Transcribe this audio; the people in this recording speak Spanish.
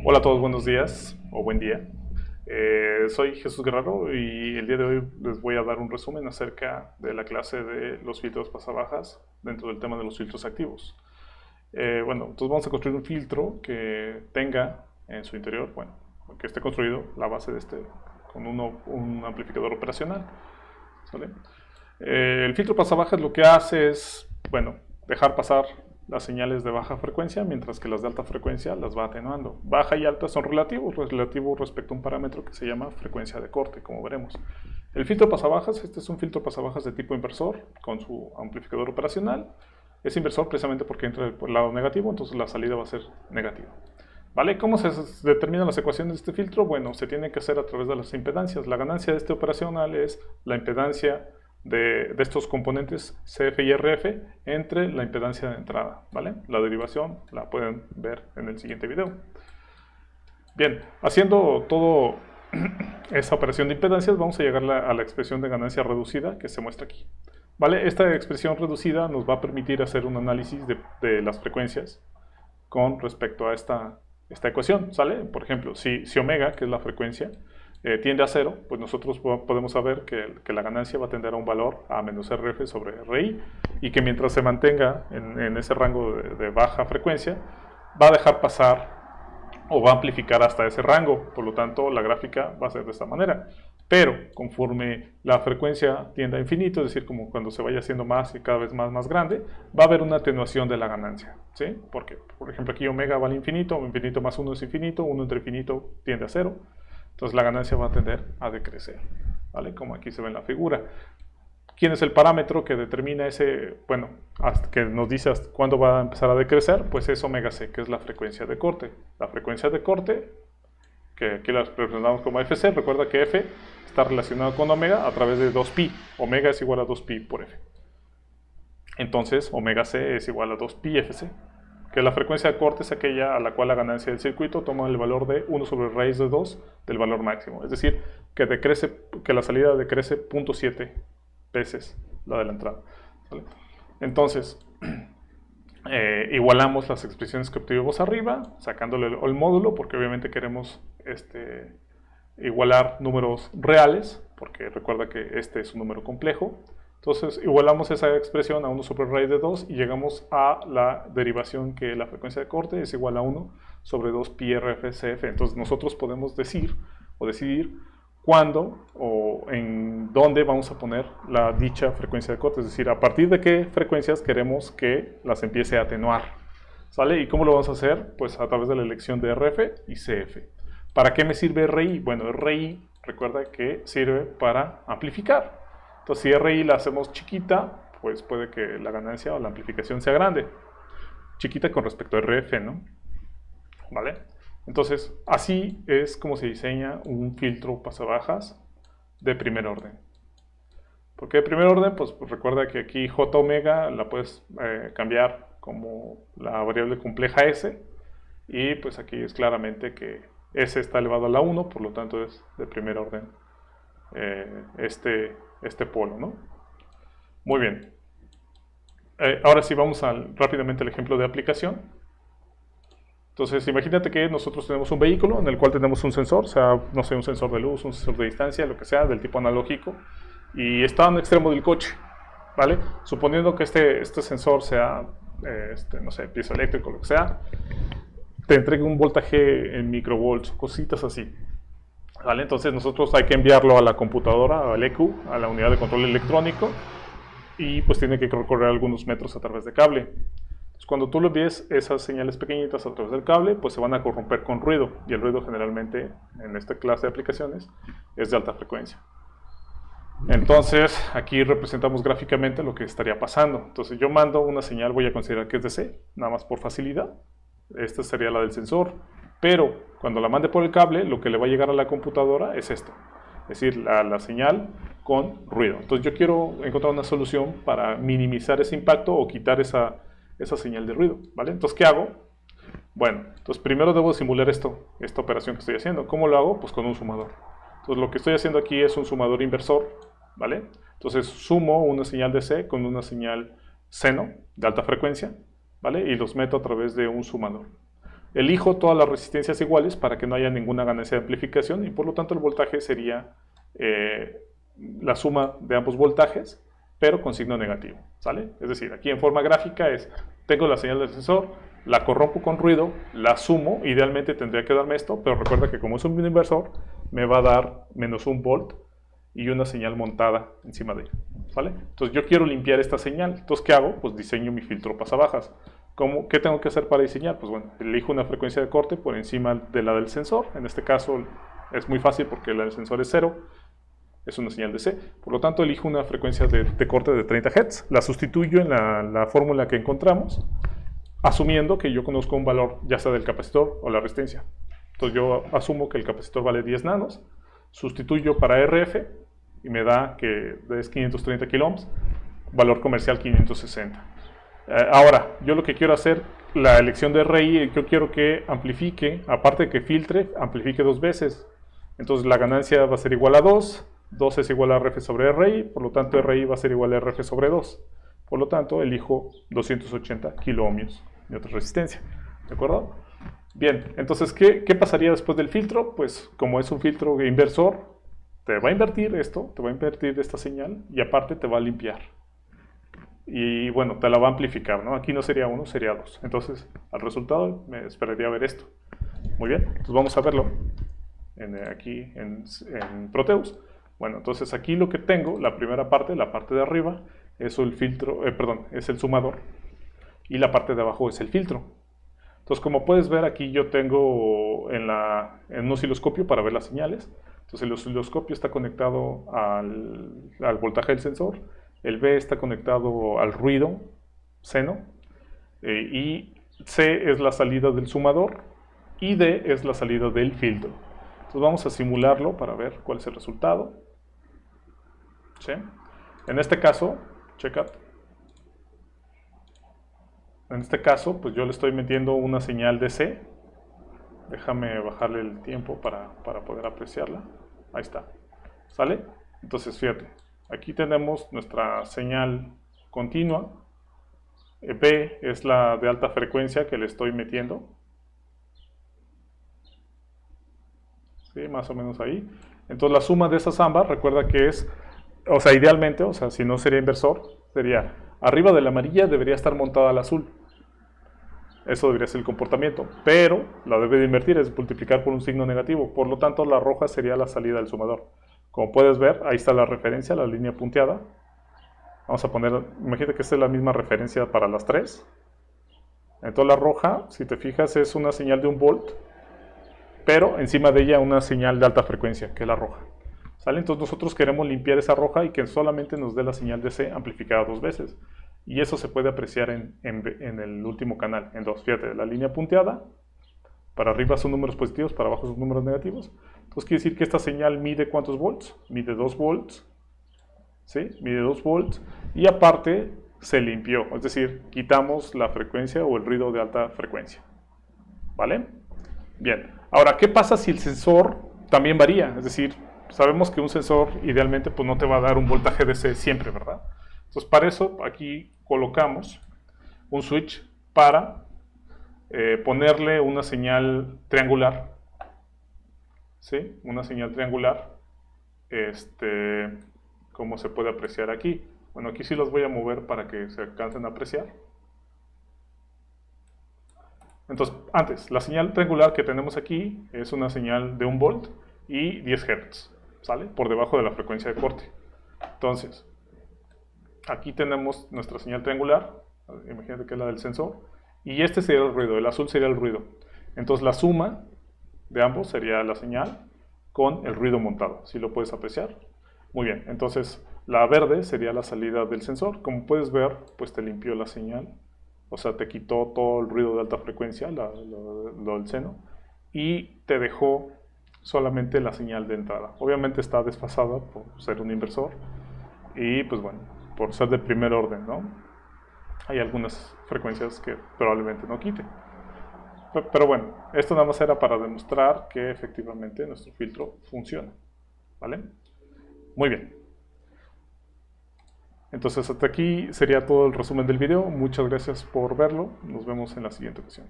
Hola a todos, buenos días o buen día. Soy Jesús Guerrero y el día de hoy les voy a dar un resumen acerca de la clase de los filtros pasabajas dentro del tema de los filtros activos. Entonces vamos a construir un filtro que tenga en su interior, que esté construido la base de con un amplificador operacional. ¿Sale? El filtro pasabajas lo que hace es, dejar pasar las señales de baja frecuencia, mientras que las de alta frecuencia las va atenuando. Baja y alta son relativos respecto a un parámetro que se llama frecuencia de corte, como veremos. El filtro pasabajas, este es un filtro pasabajas de tipo inversor, con su amplificador operacional. Es inversor precisamente porque entra por el lado negativo, entonces la salida va a ser negativa. ¿Vale? ¿Cómo se determinan las ecuaciones de este filtro? Bueno, se tiene que hacer a través de las impedancias. La ganancia de este operacional es la impedancia de estos componentes CF y RF entre la impedancia de entrada, ¿vale? La derivación la pueden ver en el siguiente video. Bien, haciendo todo esa operación de impedancias, vamos a llegar a la expresión de ganancia reducida que se muestra aquí. ¿Vale? Esta expresión reducida nos va a permitir hacer un análisis de las frecuencias con respecto a esta ecuación, ¿sale? Por ejemplo, si omega, que es la frecuencia, tiende a 0, pues nosotros podemos saber que la ganancia va a tender a un valor a menos RF sobre RI, y que mientras se mantenga en ese rango de baja frecuencia, va a dejar pasar o va a amplificar hasta ese rango. Por lo tanto, la gráfica va a ser de esta manera. Pero conforme la frecuencia tiende a infinito, es decir, como cuando se vaya haciendo más y cada vez más grande, va a haber una atenuación de la ganancia, ¿sí? Porque, por ejemplo, aquí omega va al infinito, infinito más 1 es infinito, 1 entre infinito tiende a 0, entonces la ganancia va a tender a decrecer, ¿vale? Como aquí se ve en la figura. ¿Quién es el parámetro que determina que nos dice hasta cuándo va a empezar a decrecer? Pues es omega c, que es la frecuencia de corte. La frecuencia de corte, que aquí la representamos como fc, recuerda que f está relacionado con omega a través de 2pi. Omega es igual a 2pi por f. Entonces, omega c es igual a 2pi fc, que la frecuencia de corte es aquella a la cual la ganancia del circuito toma el valor de 1 sobre raíz de 2 del valor máximo. Es decir, que la salida decrece 0.7 veces la de la entrada, ¿vale? Entonces, igualamos las expresiones que obtuvimos arriba, sacándole el módulo, porque obviamente queremos igualar números reales, porque recuerda que este es un número complejo. Entonces, igualamos esa expresión a 1 sobre raíz de 2 y llegamos a la derivación que la frecuencia de corte es igual a 1 sobre 2 pi RFCF. Entonces, nosotros podemos decir o decidir cuándo o en dónde vamos a poner la dicha frecuencia de corte, es decir, a partir de qué frecuencias queremos que las empiece a atenuar, ¿sale? ¿Y cómo lo vamos a hacer? Pues a través de la elección de RF y CF. ¿Para qué me sirve RI? Bueno, RI, recuerda que sirve para amplificar. Entonces, si RI la hacemos chiquita, pues puede que la ganancia o la amplificación sea grande. Chiquita con respecto a RF, ¿no? ¿Vale? Entonces, así es como se diseña un filtro pasabajas de primer orden. ¿Por qué de primer orden? Pues recuerda que aquí J omega la puedes cambiar como la variable compleja S, y pues aquí es claramente que S está elevado a la 1, por lo tanto es de primer orden este polo, ¿no? Muy bien. Ahora sí vamos rápidamente al ejemplo de aplicación. Entonces, imagínate que nosotros tenemos un vehículo en el cual tenemos un sensor, sea, no sé, un sensor de luz, un sensor de distancia, lo que sea, del tipo analógico, y está en un extremo del coche, ¿vale? Suponiendo que este sensor sea, no sé, piezoeléctrico, lo que sea, te entregue un voltaje en microvolts, cositas así, ¿vale? Entonces, nosotros hay que enviarlo a la computadora, al EQ, a la unidad de control electrónico, y pues tiene que recorrer algunos metros a través de cable. Cuando tú le envíes esas señales pequeñitas a través del cable, pues se van a corromper con ruido, y el ruido generalmente en esta clase de aplicaciones es de alta frecuencia. Entonces aquí representamos gráficamente lo que estaría pasando. Entonces yo mando una señal, voy a considerar que es DC, nada más por facilidad. Esta sería la del sensor, pero cuando la mande por el cable, lo que le va a llegar a la computadora es esto, es decir, la señal con ruido. Entonces yo quiero encontrar una solución para minimizar ese impacto o quitar esa señal de ruido, ¿vale? Entonces, ¿qué hago? Bueno, entonces primero debo simular esta operación que estoy haciendo. ¿Cómo lo hago? Pues con un sumador. Entonces lo que estoy haciendo aquí es un sumador inversor, ¿vale? Entonces sumo una señal de C con una señal seno de alta frecuencia, ¿vale? Y los meto a través de un sumador. elijo todas las resistencias iguales para que no haya ninguna ganancia de amplificación y por lo tanto el voltaje sería la suma de ambos voltajes, pero con signo negativo, ¿sale? Es decir, aquí en forma gráfica tengo la señal del sensor, la corrompo con ruido, la sumo, idealmente tendría que darme esto, pero recuerda que como es un inversor, me va a dar menos 1 volt y una señal montada encima de ella, ¿vale? Entonces yo quiero limpiar esta señal, entonces ¿qué hago? Pues diseño mi filtro pasabajas. ¿Qué tengo que hacer para diseñar? Pues bueno, elijo una frecuencia de corte por encima de la del sensor, en este caso es muy fácil porque la del sensor es 0, es una señal de C, por lo tanto elijo una frecuencia de corte de 30 Hz, la sustituyo en la fórmula que encontramos, asumiendo que yo conozco un valor ya sea del capacitor o la resistencia. Entonces yo asumo que el capacitor vale 10 nanos, sustituyo para RF y me da que es 530 kiloohms, valor comercial 560. Ahora, yo lo que quiero hacer, la elección de RI, yo quiero que amplifique, aparte de que filtre, amplifique 2 veces. Entonces la ganancia va a ser igual a 2, 2 es igual a RF sobre RI, por lo tanto RI va a ser igual a RF sobre 2. Por lo tanto, elijo 280 kiloohmios de otra resistencia. ¿De acuerdo? Bien, entonces, ¿qué pasaría después del filtro? Pues, como es un filtro inversor, te va a invertir esto, te va a invertir esta señal y aparte te va a limpiar. Y bueno, te la va a amplificar, ¿no? Aquí no sería 1, sería 2. Entonces, al resultado me esperaría ver esto. Muy bien, entonces vamos a verlo aquí en Proteus. Bueno, entonces aquí lo que tengo, la primera parte, la parte de arriba, es el filtro, es el sumador. Y la parte de abajo es el filtro. Entonces, como puedes ver, aquí yo tengo en un osciloscopio para ver las señales. Entonces, el osciloscopio está conectado al voltaje del sensor. El B está conectado al ruido, seno. Y C es la salida del sumador. Y D es la salida del filtro. Entonces, vamos a simularlo para ver cuál es el resultado. ¿Sí? En este caso, checa. En este caso, pues yo le estoy metiendo una señal de C. Déjame bajarle el tiempo para poder apreciarla. Ahí está. ¿Sale? Entonces, fíjate. Aquí tenemos nuestra señal continua. B es la de alta frecuencia que le estoy metiendo. ¿Sí? Más o menos ahí. Entonces, la suma de esas ambas, recuerda que es, o sea, idealmente, o sea, si no sería inversor, sería arriba de la amarilla debería estar montada la azul. Eso debería ser el comportamiento, pero la debe de invertir, es multiplicar por un signo negativo. Por lo tanto, la roja sería la salida del sumador. Como puedes ver, ahí está la referencia, la línea punteada. Vamos a poner, imagínate que esta es la misma referencia para las tres. Entonces la roja, si te fijas, es una señal de 1 volt, pero encima de ella una señal de alta frecuencia, que es la roja. ¿Sale? Entonces nosotros queremos limpiar esa roja y que solamente nos dé la señal de C amplificada 2 veces. Y eso se puede apreciar en el último canal, en 2. Fíjate, la línea punteada, para arriba son números positivos, para abajo son números negativos. Entonces quiere decir que esta señal mide ¿cuántos volts? Mide 2 volts. ¿Sí? Mide 2 volts. Y aparte se limpió, es decir, quitamos la frecuencia o el ruido de alta frecuencia. ¿Vale? Bien. Ahora, ¿qué pasa si el sensor también varía? Es decir, sabemos que un sensor idealmente pues, no te va a dar un voltaje DC siempre, ¿verdad? Entonces, para eso aquí colocamos un switch para ponerle una señal triangular. ¿Sí? Una señal triangular. Como se puede apreciar aquí. Bueno, aquí sí los voy a mover para que se alcancen a apreciar. Entonces, antes, la señal triangular que tenemos aquí es una señal de 1 volt y 10 Hz, ¿sale? Por debajo de la frecuencia de corte. Entonces, aquí tenemos nuestra señal triangular, imagínate que es la del sensor, y este sería el ruido, el azul sería el ruido. Entonces, la suma de ambos sería la señal con el ruido montado, ¿sí lo puedes apreciar? Muy bien, entonces, la verde sería la salida del sensor. Como puedes ver, pues te limpió la señal. O sea, te quitó todo el ruido de alta frecuencia, lo del seno, y te dejó solamente la señal de entrada. Obviamente está desfasada por ser un inversor y, pues bueno, por ser de primer orden, ¿no? Hay algunas frecuencias que probablemente no quite. Pero bueno, esto nada más era para demostrar que efectivamente nuestro filtro funciona. ¿Vale? Muy bien. Entonces hasta aquí sería todo el resumen del video. Muchas gracias por verlo. Nos vemos en la siguiente ocasión.